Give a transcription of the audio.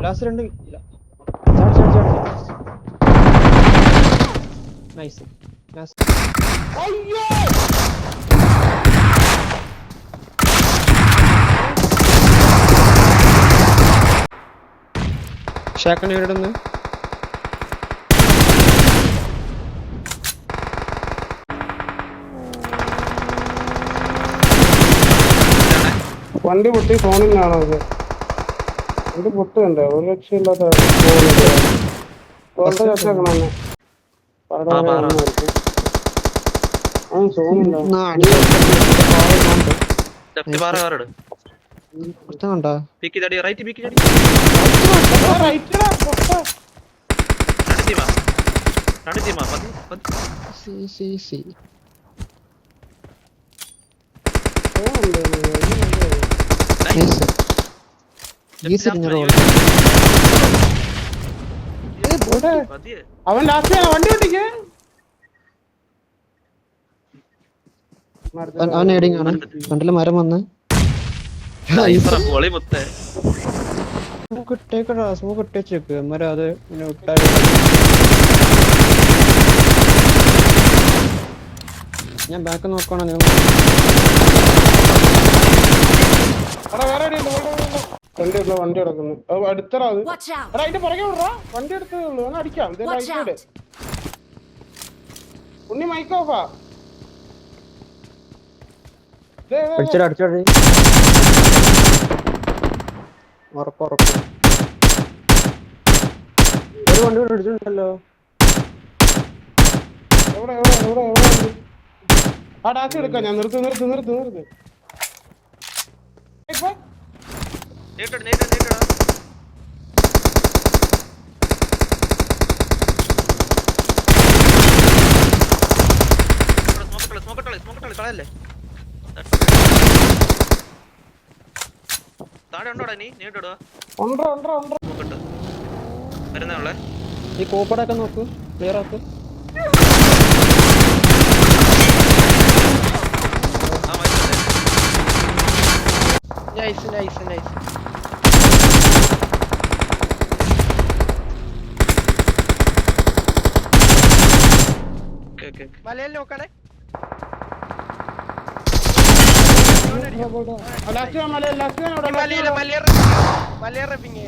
Last രണ്ട് ചാടി ചാടി ചാടി നൈസ്. ഷാക്കനെ എവിടുന്ന് വണ്ടി പൊട്ടി ഫോണിലാണോ ഇത്? വണ്ടി പൊട്ടുന്നുണ്ട്. ഒരു രക്ഷയില്ലാത്ത അവൻ ലാസ്റ്റ് വണ്ടി ഓടിക്കേ. അവൻ എവിടെയും കാണാൻ ഫ്രണ്ടില് മരം വന്ന് സ്മോക്ക് ഇട്ടേക്ക് മരം അത് ഞാൻ ബാക്ക് നോക്കണോ നിങ്ങൾ? വണ്ടി കിടക്കുന്നു അടുത്തടാ. അതിന്റെ പുറകെ വിടറാ. വണ്ടി എടുത്തേ ഉള്ളൂ. ഒന്ന് അടിക്കാം. ഉണ്ണി മൈക്ക് ഓഫാ. അടിച്ചോടി ഉറപ്പ് ഒരു വണ്ടി കൂടെ അടിച്ചിട്ടുണ്ടല്ലോ. എവിടെ ആ ഡാൻസ് എടുക്കാം. ഞാൻ നിർത്ത് ഈ കോപ്പടൊക്കെ നോക്ക്. ക്ലിയർ ആക്ക്. മലയിൽ നോക്കണേ. മലയേറെ പിങ്ങ